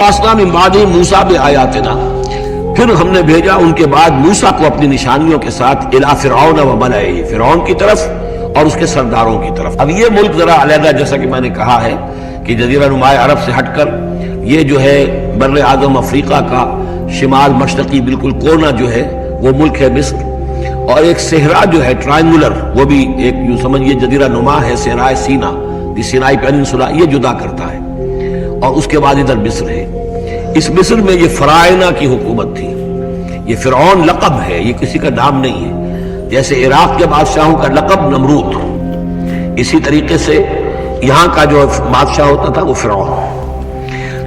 من بعد موسیٰ بآیاتنا، پھر ہم نے بھیجا ان کے بعد موسیٰ کو اپنی نشانیوں کے ساتھ الی فرعون و ملئہ، فرعون کی طرف اور اس کے سرداروں کی طرف۔ اب یہ ملک ذرا علیحدہ، جیسا کہ میں نے کہا ہے کہ جزیرہ نما عرب سے ہٹ کر یہ جو ہے بر اعظم افریقہ کا شمال مشرقی بالکل کونا جو ہے وہ ملک ہے مصر، اور ایک صحرا جو ہے ٹرائنگولر، وہ بھی ایک یوں سمجھیے جزیرہ نما ہے، صحرائے سینا، دی سینائی پیننسولا، یہ جدا کرتا ہے، اور اس کے بعد ادھر مصر ہے۔ اس مصر میں یہ فرائنہ کی حکومت تھی۔ یہ فرعون لقب ہے، یہ کسی کا نام نہیں ہے، جیسے عراق کے بادشاہوں کا لقب نمرود، اسی طریقے سے یہاں کا جو بادشاہ ہوتا تھا وہ فرعون۔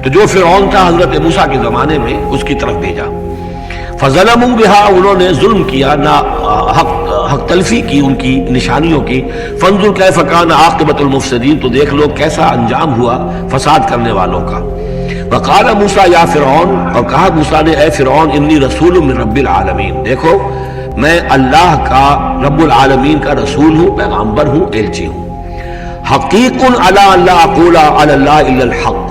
تو جو فرعون تھا حضرت موسیٰ کے زمانے میں، اس کی طرف بھیجا۔ فظلموا بہا، انہوں نے ظلم کیا، حق تلفی کی ان کی نشانیوں کی۔ فانظر کیف کان عاقبۃ المفسدین، تو دیکھ لو کیسا انجام ہوا فساد کرنے والوں کا۔ وقال موسیٰ یا فرعون، اور کہا موسیٰ نے اے فرعون، انی رسول من رب العالمین، دیکھو میں اللہ کا رب العالمین کا رسول ہوں، پیغامبر ہوں، ایلچی ہوں۔ حقیق علی اللہ اقول علی اللہ الا الحق،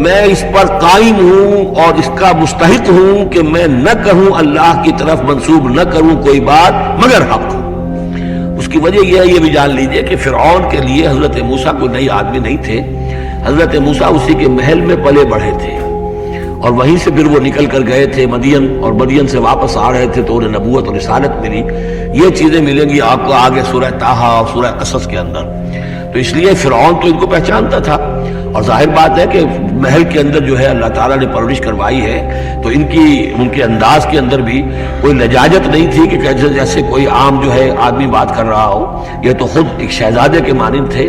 میں اس پر قائم ہوں اور اس کا مستحق ہوں کہ میں نہ کہوں، اللہ کی طرف منسوب نہ کروں کوئی بات مگر حق۔ اس کی وجہ یہ ہے، یہ بھی جان لیجئے کہ فرعون کے لیے حضرت موسیٰ کوئی نئی آدمی نہیں تھے۔ حضرت موسیٰ اسی کے محل میں پلے بڑھے تھے، اور وہیں سے پھر وہ نکل کر گئے تھے مدین، اور مدین سے واپس آ رہے تھے تو انہیں نبوت اور رسالت ملی۔ یہ چیزیں ملیں گی آپ کو آگے سورہ طٰہٰ اور سورہ قصص کے اندر۔ تو اس لیے فرعون تو ان کو پہچانتا تھا، اور ظاہر بات ہے کہ محل کے اندر جو ہے اللہ تعالیٰ نے پرورش کروائی ہے، تو ان کے انداز کے اندر بھی کوئی لجاجت نہیں تھی کہ جیسے کوئی عام جو ہے آدمی بات کر رہا ہو۔ یہ تو خود ایک شہزادے کے مانند تھے۔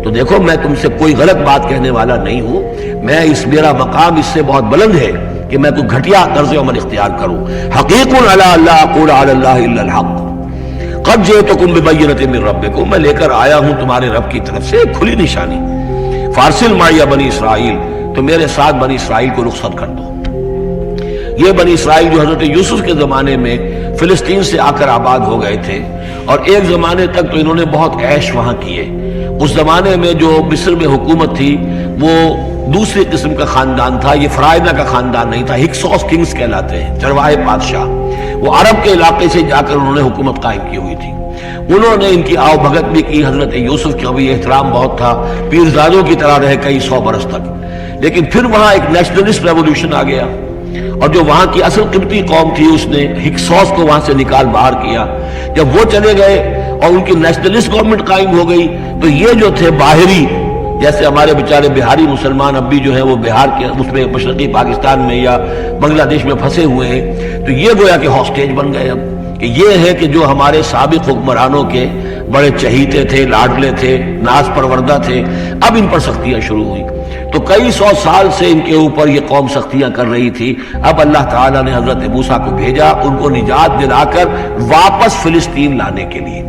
تو دیکھو میں تم سے کوئی غلط بات کہنے والا نہیں ہوں، میرا مقام اس سے بہت بلند ہے کہ میں کوئی گھٹیا طرز عمل اختیار کروں۔ حقیق علی اللہ اقول علی اللہ الا الحق قد جئتکم ببینۃ من ربکم، میں لے کر آیا ہوں تمہارے رب کی طرف سے ایک کھلی نشانی۔ فارسل معی بنی اسرائیل، تو میرے ساتھ بنی اسرائیل کو رخصت کر دو۔ یہ بنی اسرائیل جو حضرت یوسف کے زمانے میں فلسطین سے آ کر آباد ہو گئے تھے، اور ایک زمانے تک تو انہوں نے بہت عیش وہاں کیے۔ اس زمانے میں جو مصر میں حکومت تھی وہ دوسری قسم کا خاندان تھا، یہ فرائنہ کا خاندان نہیں تھا، ہکسوس کنگز کہلاتے ہیں، چرواہے بادشاہ۔ وہ عرب کے علاقے سے جا کر انہوں نے حکومت قائم کی ہوئی تھی۔ انہوں نے ان کی آؤ بھگت بھی کی، حضرت یوسف کا بھی احترام بہت تھا، پیرزادوں کی طرح رہے کئی 100 برس تک۔ لیکن پھر وہاں ایک نیشنلسٹ ریولوشن آ گیا، اور جو وہاں کی اصل قبطی قوم تھی اس نے ہکسوس کو وہاں سے نکال باہر کیا۔ جب وہ چلے گئے اور ان کی نیشنلسٹ گورنمنٹ قائم ہو گئی، تو یہ جو تھے باہری، جیسے ہمارے بیچارے بہاری مسلمان اب بھی جو ہیں وہ بہار کے اس میں مشرقی پاکستان میں یا بنگلہ دیش میں پھنسے ہوئے ہیں، تو یہ گویا کہ ہاسٹیج بن گئے اب، کہ یہ ہے کہ جو ہمارے سابق حکمرانوں کے بڑے چہیتے تھے، لاڈلے تھے، ناز پروردہ تھے، اب ان پر سختیاں شروع ہوئی۔ تو کئی 100 سال سے ان کے اوپر یہ قوم سختیاں کر رہی تھی۔ اب اللہ تعالیٰ نے حضرت موسیٰ کو بھیجا ان کو نجات دلا کر واپس فلسطین لانے کے لیے۔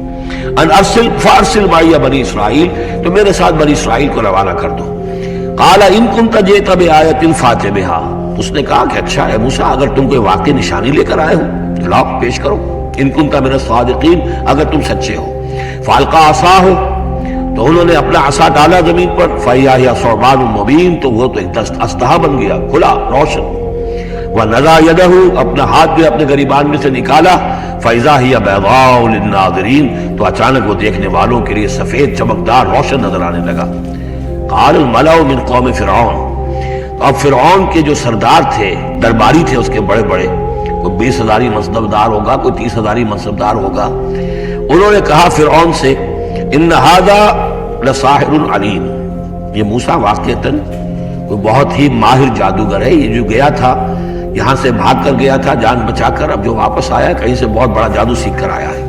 ان ارسل فارسل معی بنی اسرائیل، تو میرے ساتھ بنی اسرائیل کو روانہ کر دو۔ قال ان کنت جئت بآیۃ فأت بہا، اس نے کہا کہ اچھا ہے موسیٰ، اگر تم کوئی واقعی نشانی لے کر آئے ہو تو لاؤ پیش کرو، ان کنت من الصادقین، اگر تم سچے ہو۔ فالقى عصاہ، تو انہوں نے اپنا عصا ڈالا زمین پر، فإذا هي ثعبان مبین، تو وہ تو ایک اسلحہ بن گیا کھلا روشن۔ ونزع یدہ، اپنا ہاتھ بھی اپنے گریبان میں سے نکالا، فإذا هي بیضاء للناظرین، تو اچانک وہ دیکھنے والوں کے لیے سفید چمکدار روشن نظر آنے لگا۔ قال الملأ من قوم فرعون، تو اب فرعون کے جو سردار تھے، درباری تھے اس کے بڑے بڑے، کوئی 20,000 منصبدار ہوگا، کوئی 30,000 منصبدار ہوگا، انہوں نے کہا فرعون سے ان ھذا لساحر علیم، یہ موسیٰ واقعتاً کوئی بہت ہی ماہر جادوگر ہے۔ یہ جو گیا تھا یہاں سے بھاگ کر گیا تھا جان بچا کر، اب جو واپس آیا کہیں سے بہت بڑا جادو سیکھ کر آیا ہے۔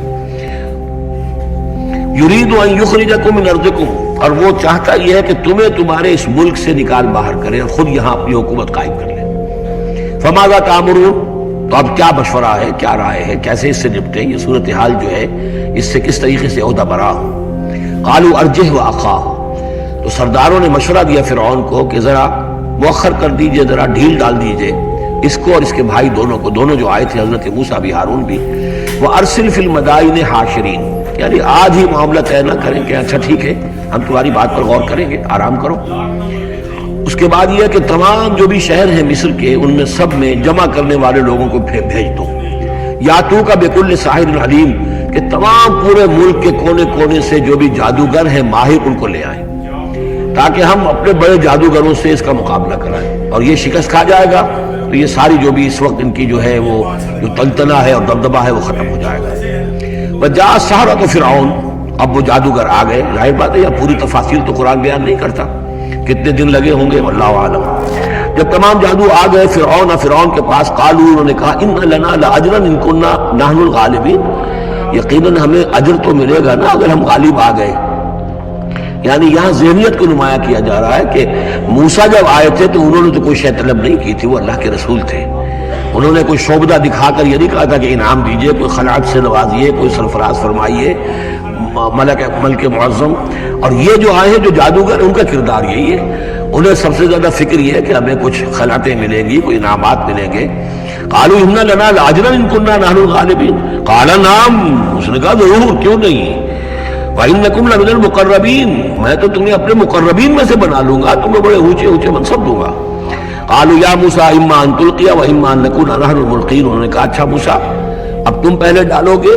یرید ان یخرجکم من ارضکم، اور وہ چاہتا یہ ہے کہ تمہیں تمہارے اس ملک سے نکال باہر کرے اور خود یہاں اپنی حکومت قائم کر لے۔ فماذا تأمرون، تو اب کیا مشورہ ہے، کیا رائے ہے، کیسے اس سے نپٹیں، یہ صورتحال جو ہے اس سے کس طریقے سے عہدہ برا ہو۔ قالوا ارجہ واخاہ، تو سرداروں نے مشورہ دیا فرعون کو کہ ذرا مؤخر کر دیجئے، ذرا ڈھیل ڈال دیجئے اس کو اور اس کے بھائی دونوں کو، دونوں جو آئے تھے حضرت موسیٰ بھی ہارون بھی۔ وارسل فی المدائن حاشرین، یعنی آج ہی معاملہ طے نہ کریں کہ اچھا ٹھیک ہے ہم تمہاری بات پر غور کریں گے، آرام کرو۔ اس اس کے بعد یہ کہ تمام جو بھی شہر ہیں مصر کے ان میں سب میں جمع کرنے والے لوگوں کو بھیج دو، یا تو کا بکل ساحر علیم، کہ تمام پورے ملک کے کونے کونے سے جو بھی جادوگر ہیں ماہر ان کو لے آئیں، تاکہ ہم اپنے بڑے جادوگروں سے اس کا مقابلہ کرائیں، اور یہ شکست کھا جائے گا تو یہ ساری جو بھی اس وقت ان کی جو ہے وہ جو تنتنا ہے اور دبدبہ ہے وہ ختم ہو جائے گا۔ وجاء السحرۃ فرعون، اب وہ جادوگر آ گئے، ظاہر بات ہے یا پوری تفاصیل تو قرآن بیان نہیں کرتا کتنے دن لگے ہوں گے، واللہ عالم۔ جب تمام جادو آ گئے فرعون کے پاس، قالوا، انہوں نے کہا، ان لنا لاجرا ان کنا نحن الغالبین، یقیناً ہمیں اجر تو ملے گا نا اگر ہم غالب آ گئے۔ یعنی یہاں ذہنیت کو نمایاں کیا جا رہا ہے کہ موسیٰ جب آئے تھے تو انہوں نے تو کوئی شے طلب نہیں کی تھی، وہ اللہ کے رسول تھے، انہوں نے کوئی شعبدہ دکھا کر یہ نہیں کہا تھا کہ انعام دیجئے، کوئی خلعت سے نوازیے، کوئی سرفراز فرمائیے، ملک معظم۔ اور یہ جو آئے ہیں جو جادوگر، ان کا کردار یہی ہے، انہیں سب سے زیادہ فکر یہ ہے کہ ہمیں کچھ خلعتیں ملیں گی، کوئی انعامات ملیں گے۔ قالوا ان لنا لاجرا ان كنا نحن الغالبین، قال نعم، اس نے کہا ضرور، کیوں نہیں، وَإِنَّكُمْ لَمِنَ الْمُقَرَّبِينَ، میں تو تمہیں اپنے مقربین میں سے بنا لوں گا، تمہیں بڑے اونچے اونچے منصب دوں گا۔ قالوا یا موسیٰ اما ان تلقی واما ان نکون نحن الملقین، انہوں نے کہا اچھا موسیٰ اب تم پہلے ڈالو گے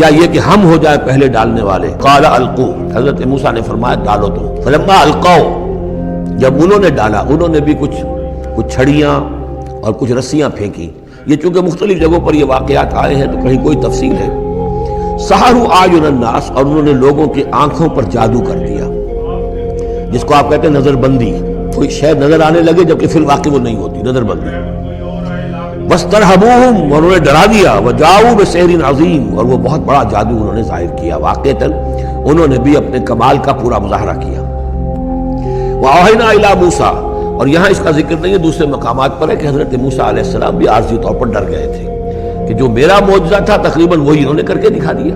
یا یہ کہ ہم ہو جائے پہلے ڈالنے والے؟ قال القوا، حضرت موسیٰ نے فرمایا ڈالو تم۔ فلما القوا، جب انہوں نے ڈالا، انہوں نے بھی کچھ چھڑیاں اور کچھ رسیاں پھینکی، یہ چونکہ مختلف جگہوں پر یہ واقعات آئے ہیں تو کہیں کوئی تفصیل ہے۔ سحروا اعین الناس، اور انہوں نے لوگوں کی آنکھوں پر جادو کر دیا، جس کو آپ کہتے ہیں نظر بندی، کوئی شے نظر آنے لگے جبکہ فی الواقع وہ نہیں ہوتی، نظر بندی۔ واسترہبوہم، اور انہوں نے ڈرا دیا، وجاؤوا بسحر عظیم، اور وہ بہت بڑا جادو انہوں نے ظاہر کیا، واقعتاً انہوں نے بھی اپنے کمال کا پورا مظاہرہ کیا۔ واوحینا الی موسیٰ، اور یہاں اس کا ذکر نہیں ہے، دوسرے مقامات پر ہے کہ حضرت موسیٰ علیہ السلام بھی عارضی طور پر ڈر گئے تھے کہ جو میرا معجزہ تھا تقریباً وہی انہوں نے کر کے دکھا دیا۔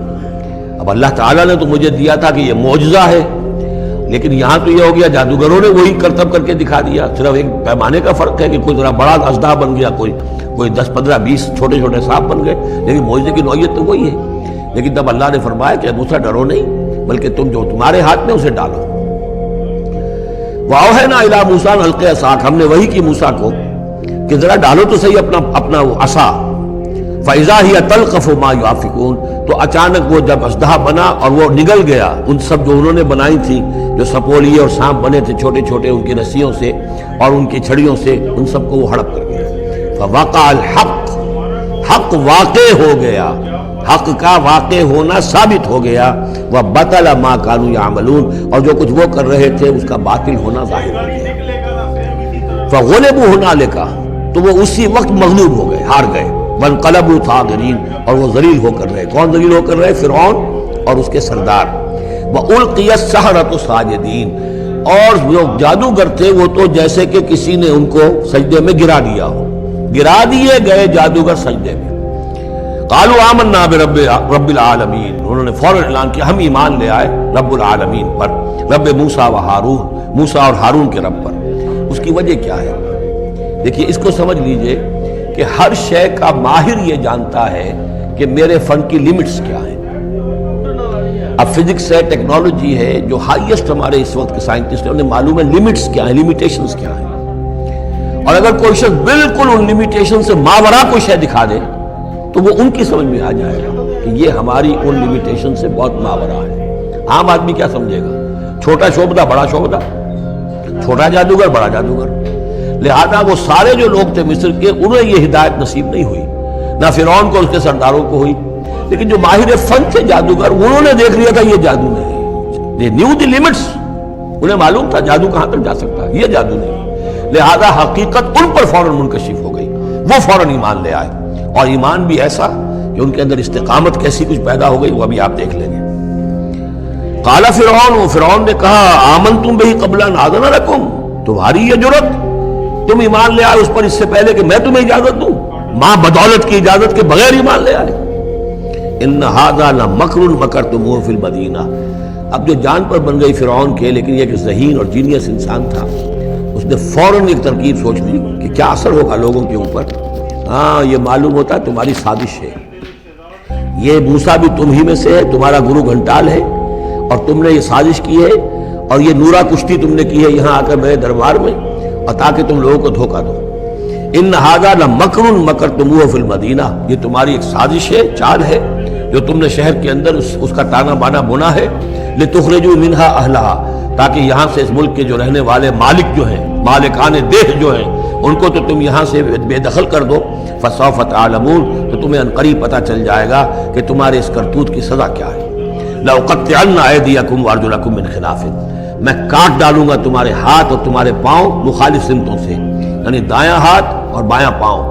اب اللہ تعالیٰ نے تو مجھے دیا تھا کہ یہ معجزہ ہے، لیکن یہاں تو یہ ہو گیا جادوگروں نے وہی کرتب کر کے دکھا دیا، صرف ایک پیمانے کا فرق ہے کہ کوئی ذرا بڑا اژدہا بن گیا، کوئی 10 15 20 چھوٹے چھوٹے سانپ بن گئے، لیکن معجزے کی نوعیت تو وہی ہے۔ لیکن تب اللہ نے فرمایا کہ موسیٰ ڈرو نہیں، بلکہ تم جو تمہارے ہاتھ میں اسے ڈالو۔ وَأَوْحَيْنَا إِلَىٰ مُوسَىٰ أَنْ أَلْقِ عَصَاكَ، ہم نے وہی کی موسیٰ کو کہ ذرا ڈالو تو صحیح اپنا وہ عصا۔ فَإِذَا هِيَ تَلْقَفُ مَا يَأْفِكُونَ، تو اچانک وہ جب اژدہا بنا اور وہ نگل گیا ان سب جو انہوں نے بنائی تھی، جو سپولیے اور سانپ بنے تھے چھوٹے چھوٹے ان کی رسیوں سے اور ان کی چھڑیوں سے، ان سب کو وہ ہڑپ کر گیا۔ فَوَقَعَ الْحَقُّ، حق واقع ہو گیا، حق کا واقع ہونا ثابت ہو گیا۔ وَبَطَلَ مَا كَانُوا يَعْمَلُونَ، اور جو کچھ وہ کر رہے تھے اس کا باطل ہونا ظاہر ہو گیا۔ فَغُلِبُوا هُنَالِكَ، تو وہ اسی وقت مغلوب ہو گئے، ہار گئے۔ وَانْقَلَبُوا صَاغِرِينَ، اور وہ ذلیل ہو کر رہے، کون ذلیل ہو کر رہے؟ فرعون اور اس کے سردار۔ وَأُلْقِيَ السَّحَرَةُ سَاجِدِينَ، اور جو جادوگر تھے وہ تو جیسے کہ کسی نے ان کو سجدے میں گرا دیا ہو، گرا دیے گئے جادوگر سجدے میں۔ قالوا آمنا برب العالمین، انہوں نے فوراً اعلان کیا ہم ایمان لے آئے رب العالمین پر، رب موسیٰ و ہارون، موسیٰ اور ہارون کے رب پر۔ اس کی وجہ کیا ہے؟ دیکھیے اس کو سمجھ لیجئے کہ ہر شے کا ماہر یہ جانتا ہے کہ میرے فن کی لیمٹس کیا ہیں۔ اب فزکس ہے، ٹیکنالوجی ہے، جو ہائیسٹ ہمارے اس وقت کے سائنٹسٹ ہیں انہیں معلوم ہے لیمٹس کیا ہیں، لیمیٹیشنز کیا ہیں، اور اگر کوئی شخص بالکل ان لیمیٹیشن سے ماورا کوئی شے دکھا دے تو وہ ان کی سمجھ میں آ جائے گا کہ یہ ہماری ان لیمیٹیشن سے بہت ماورا ہے۔ عام آدمی کیا سمجھے گا؟ چھوٹا شعبدہ بڑا شعبدہ، چھوٹا جادوگر بڑا جادوگر۔ لہذا وہ سارے جو لوگ تھے مصر کے، انہیں یہ ہدایت نصیب نہیں ہوئی، نہ فرعون کو اس کے سرداروں کو ہوئی، لیکن جو ماہر فن تھے جادوگر انہوں نے دیکھ لیا تھا یہ جادو نہیں، they knew the limits، انہیں معلوم تھا جادو کہاں تک جا سکتا ہے، یہ جادو نہیں۔ لہذا حقیقت ان پر فوراً منکشف ہو گئی، وہ فوراً ایمان لے آئے، اور ایمان بھی ایسا کہ ان کے اندر استقامت کیسی کچھ پیدا ہو گئی وہ ابھی آپ دیکھ لیں گے۔ قال فرعون، فرعون نے کہا آمنتم بہ قبل ان آذن لکم، تمہاری یہ جرت، تم ایمان لے آئے اس پر اس سے پہلے کہ میں تمہیں اجازت دوں، ماں بدولت کی اجازت کے بغیر ایمان لے آئے۔ ان ھذا لمکر مکرتموہ فی المدینہ، اب جو جان پر بن گئی فرعون کے، لیکن یہ کہ ذہین اور جینیس انسان تھا، اس نے فوراً ایک ترکیب سوچ لی کہ کیا اثر ہوگا لوگوں کے اوپر۔ ہاں یہ معلوم ہوتا ہے تمہاری سازش ہے، یہ موسیٰ بھی تم ہی میں سے ہے، تمہارا گرو گھنٹال ہے، اور تم نے یہ سازش کی ہے، اور یہ نورا کشتی تم نے کی ہے یہاں آ کر میرے دربار میں، اور تاکہ تم لوگوں کو دھوکہ دو. ان ھذا لمکر مکرتموہ فی المدینہ، یہ تمہاری ایک سازش ہے، چال ہے جو تم نے شہر کے اندر اس کا تانا بانا بنا ہے. لتخرجوا منہا اہلہا، تاکہ یہاں سے اس ملک کے جو رہنے والے مالک جو ہیں، مالکان دیہ جو ہیں، ان کو تو تم یہاں سے بے دخل کر دو. فسوف تعلمون، تو تمہیں عنقریب پتہ چل جائے گا کہ تمہارے اس کرتوت کی سزا کیا ہے. لأقطعن أيديكم وأرجلكم من خلاف، میں کاٹ ڈالوں گا تمہارے ہاتھ اور تمہارے پاؤں مخالف سمتوں سے، یعنی دایاں ہاتھ اور بایاں پاؤں،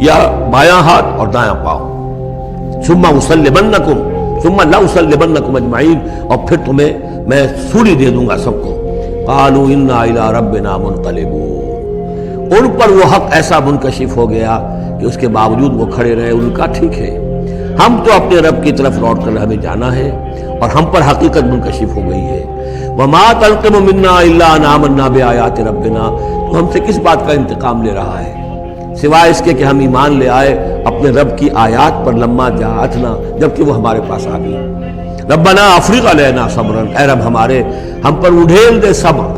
یا بایاں ہاتھ اور دایاں پاؤں. ثم أصلبنكم ثم لأصلبنكم أجمعين، اور پھر تمہیں میں سولی دے دوں گا سب کو. قالوا إنا إلى ربنا منقلبون، ان پر وہ حق ایسا منکشف ہو گیا کہ اس کے باوجود وہ کھڑے رہے. ان کا ٹھیک ہے، ہم تو اپنے رب کی طرف لوٹ کر ہمیں جانا ہے، اور ہم پر حقیقت منکشف ہو گئی ہے. وما تنقم منا الا ان آمنا بآیات ربنا، تو ہم سے کس بات کا انتقام لے رہا ہے سوائے اس کے کہ ہم ایمان لے آئے اپنے رب کی آیات پر لما جاءتنا، جبکہ وہ ہمارے پاس آ گئی. ربنا افرغ علینا صبرا، اے رب ہمارے ہم پر اڈھیل دے صبر،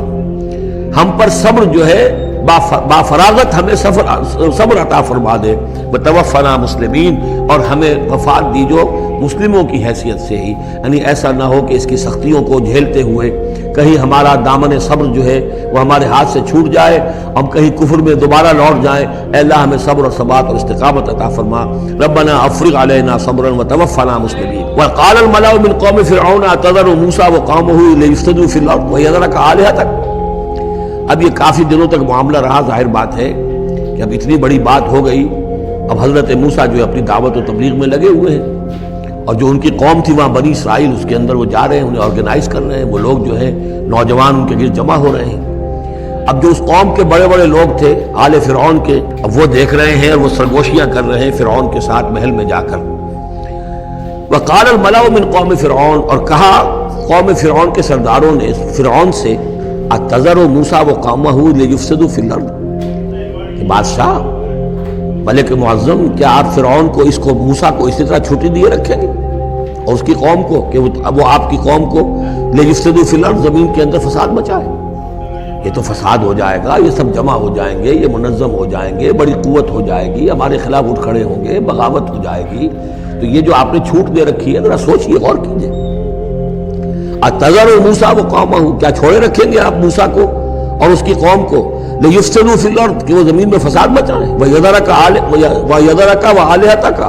ہم پر صبر جو ہے با فراغت ہمیں صبر عطا فرما دے. وتوفنا مسلمین، اور ہمیں وفات دیجو مسلموں کی حیثیت سے ہی، یعنی ایسا نہ ہو کہ اس کی سختیوں کو جھیلتے ہوئے کہیں ہمارا دامن صبر جو ہے وہ ہمارے ہاتھ سے چھوٹ جائے، ہم کہیں کفر میں دوبارہ لوٹ جائیں. اے اللہ ہمیں صبر اور ثبات اور استقامت عطا فرما. ربنا افرغ علینا صبرا وتوفنا مسلمین. وقال الملأ من قوم فرعون اتذر موسى وقومه ليفسدوا في الارض ويذرك آلهتك. اب یہ کافی دنوں تک معاملہ رہا، ظاہر بات ہے کہ اب اتنی بڑی بات ہو گئی. اب حضرت موسیٰ جو ہے اپنی دعوت و تبلیغ میں لگے ہوئے ہیں، اور جو ان کی قوم تھی وہاں بنی اسرائیل، اس کے اندر وہ جا رہے ہیں، انہیں آرگنائز کر رہے ہیں. وہ لوگ جو ہیں نوجوان ان کے گرد جمع ہو رہے ہیں. اب جو اس قوم کے بڑے بڑے لوگ تھے آل فرعون کے، اب وہ دیکھ رہے ہیں اور وہ سرگوشیاں کر رہے ہیں فرعون کے ساتھ محل میں جا کر. وقال الملأ من قوم فرعون، اور کہا قوم فرعون کے سرداروں نے فرعون سے، اتذر موسیٰ وقومہ لیفسدوا فی الارض، کہ بادشاہ ملک معظم، کیا آپ فرعون کو اس کو موسیٰ کو اسی طرح چھٹی دیے رکھیں گے اور اس کی قوم کو کہ وہ آپ کی قوم کو لیفسدوا فی الارض، زمین کے اندر فساد مچائے؟ یہ تو فساد ہو جائے گا، یہ سب جمع ہو جائیں گے، یہ منظم ہو جائیں گے، بڑی قوت ہو جائے گی، ہمارے خلاف اٹھ کھڑے ہوں گے، بغاوت ہو جائے گی. تو یہ جو آپ نے چھوٹ دے رکھی ہے ذرا سوچئے، غور کیجئے. اتذر موسیٰ وقومہ، کیا چھوڑے رکھیں گے آپ موسیٰ کو اور اس کی قوم کو لیفسدوا فی الارض، کہ وہ زمین میں فساد مچائیں؟ وَيَذَرَكَ وَآلِهَتَكَ،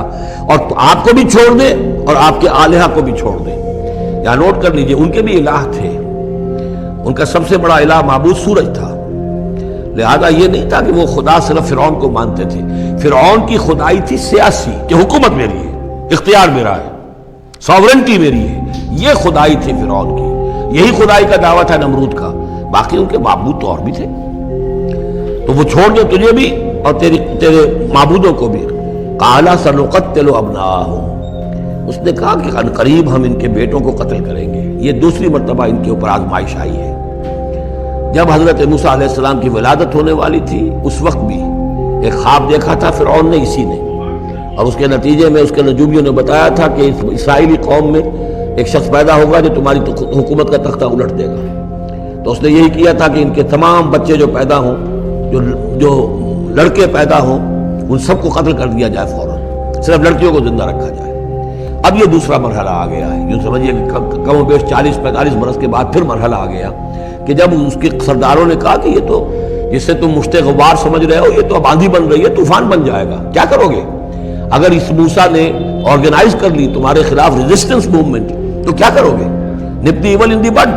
اور آپ کو بھی چھوڑ دیں اور آپ کے آلہہ کو بھی چھوڑ دیں. یہاں نوٹ کر لیجئے، ان کے بھی الہ تھے، ان کا سب سے بڑا الہ معبود سورج تھا. لہذا یہ نہیں تھا کہ وہ خدا صرف فرعون کو مانتے تھے. فرعون کی خدائی تھی سیاسی، کہ حکومت میری ہے، اختیار میرا ہے، ساورنٹی میری ہے، یہ خدائی تھی فرعون کی. یہی خدائی کا دعویٰ تھا نمرود کا. باقی ان کے معبود تو اور بھی تھے، تو وہ چھوڑ دے تجھے بھی اور تیرے معبودوں کو بھی. قال سنقتل ابناءهم، اس نے کہا کہ عنقریب ہم ان کے بیٹوں کو قتل کریں گے. یہ دوسری مرتبہ ان کے اوپر آزمائش آئی ہے. جب حضرت موسیٰ علیہ السلام کی ولادت ہونے والی تھی اس وقت بھی ایک خواب دیکھا تھا فرعون نے، اسی نے، اور اس کے نتیجے میں اس کے نجومیوں نے بتایا تھا کہ اسرائیلی قوم میں ایک شخص پیدا ہوگا جو تمہاری حکومت کا تختہ الٹ دے گا. تو اس نے یہی کیا تھا کہ ان کے تمام بچے جو پیدا ہوں، جو لڑکے پیدا ہوں، ان سب کو قتل کر دیا جائے فوراً، صرف لڑکیوں کو زندہ رکھا جائے. اب یہ دوسرا مرحلہ آ گیا ہے، یوں سمجھیے کہ کم و بیش 40-45 برس کے بعد پھر مرحلہ آ گیا کہ جب اس کے سرداروں نے کہا کہ یہ تو جس سے تم مشت غبار سمجھ رہے ہو، یہ تو اب آندھی بن رہی ہے، طوفان بن جائے گا، کیا کرو گے؟ اگر اس موسیٰ نے آرگنائز کر لی تمہارے خلاف ریزسٹنس موومنٹ، تو کیا کرو گے؟ نپ دی ایول ان دی بڈ.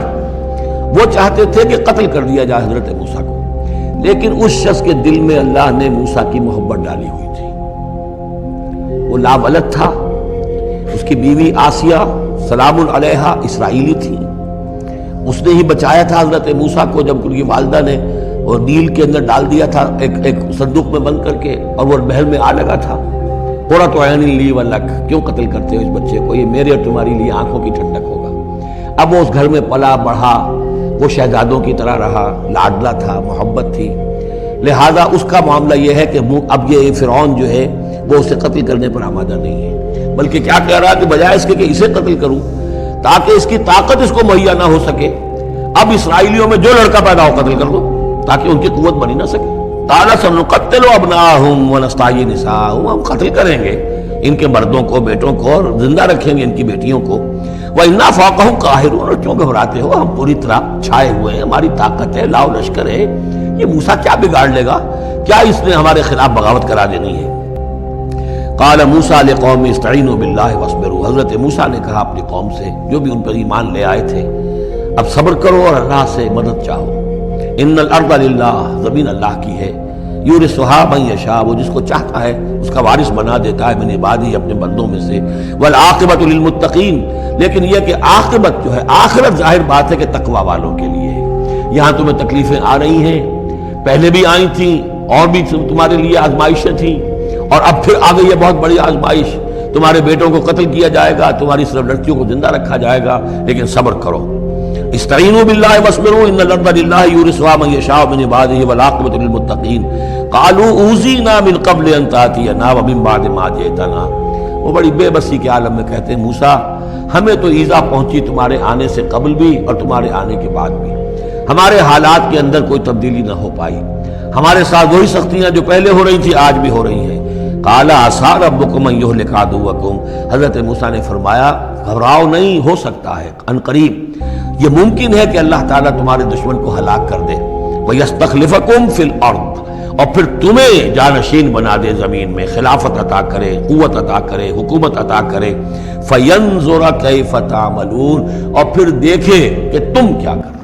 وہ چاہتے تھے کہ قتل کر دیا جائے حضرت موسیٰ کو، لیکن اس شخص کے دل میں اللہ نے موسیٰ کی محبت ڈالی ہوئی تھی. وہ لاولد تھا، اس کی بیوی آسیہ سلام علیہا اسرائیلی تھی، اس نے ہی بچایا تھا حضرت موسیٰ کو جب ان کی والدہ نے وہ نیل کے اندر ڈال دیا تھا ایک صندوق میں بند کر کے، اور وہ محل میں آ لگا تھا. قرۃ عین لی ولک، کیوں قتل کرتے ہو اس بچے کو، یہ میرے اور تمہاری لیے آنکھوں کی ٹھنڈک ہوگا. اب وہ اس گھر میں پلا بڑھا، وہ شہزادوں کی طرح رہا، لاڈلا تھا، محبت تھی. لہذا اس کا معاملہ یہ ہے کہ اب یہ فرعون جو ہے وہ اسے قتل کرنے پر آمادہ نہیں ہے، بلکہ کیا کہہ رہا ہے کہ بجائے اس کے کہ اسے قتل کروں تاکہ اس کی طاقت اس کو مہیا نہ ہو سکے، اب اسرائیلیوں میں جو لڑکا پیدا ہو قتل کر دو. تاکہ ان کی قوت بنی نہ سکے. قال سنقتل ابناءهم ونستحيي نساءهم، ہم قتل کریں گے ان کے مردوں کو، بیٹوں کو، اور زندہ رکھیں گے ان کی بیٹیوں کو. وَإِنَّا فَوْقَهُمْ قَاهِرُونَ، اور کیوں گھبراتے ہو، ہم پوری طرح چھائے ہوئے ہیں، ہماری طاقت ہے، لاؤ لشکر ہے. یہ موسیٰ کیا بگاڑ لے گا، کیا اس نے ہمارے خلاف بغاوت کرا دینی ہے. قال موسیٰ لقوم استعینوا باللہ واصبروا، حضرت موسیٰ نے کہا اپنی قوم سے جو بھی ان پر ایمان لے آئے تھے، اب صبر کرو اور اللہ سے مدد چاہو. ان الارض للہ، زمین اللہ کی ہے. یورثھا من یشاء، وہ جس کو چاہتا ہے اس کا وارث بنا دیتا ہے، من عبادی، اپنے بندوں میں سے. والعاقبۃ للمتقین، لیکن یہ کہ عاقبت جو ہے، آخرت ظاہر بات ہے کہ تقوی والوں کے لیے ہے. یہاں تمہیں تکلیفیں آ رہی ہیں، پہلے بھی آئی تھیں اور بھی تمہارے لیے آزمائشیں تھیں، اور اب پھر آ گئی ہے بہت بڑی آزمائش. تمہارے بیٹوں کو قتل کیا جائے گا، تمہاری صرف لڑکیوں کو زندہ رکھا جائے گا، لیکن صبر کرو. استعینوا باللہ واصبروا ان الارض للہ یورثھا من یشاء من عبادہ والعاقبۃ للمتقین. قالوا اوذینا من قبل ان تأتینا ومن بعد ما جئتنا. وہ بڑی بے بسی کے عالم میں کہتے ہیں موسیٰ ہمیں تو ایذا پہنچی تمہارے آنے سے قبل بھی اور تمہارے آنے کے بعد بھی، ہمارے حالات کے اندر کوئی تبدیلی نہ ہو پائی، ہمارے ساتھ وہی سختیاں جو پہلے ہو رہی تھی آج بھی ہو رہی ہیں. قال عسى ربكم ان يهلك عدوكم، حضرت موسیٰ نے فرمایا گھبراؤ نہیں، ہو سکتا ہے ان قریب یہ ممکن ہے کہ اللہ تعالیٰ تمہارے دشمن کو ہلاک کر دے. وَيَسْتَخْلِفَكُمْ فِي الْأَرْضِ، اور پھر تمہیں جانشین بنا دے زمین میں، خلافت عطا کرے، قوت عطا کرے، حکومت عطا کرے. فَيَنْظُرَ كَيْفَ تَعْمَلُونَ، اور پھر دیکھے کہ تم کیا کرو.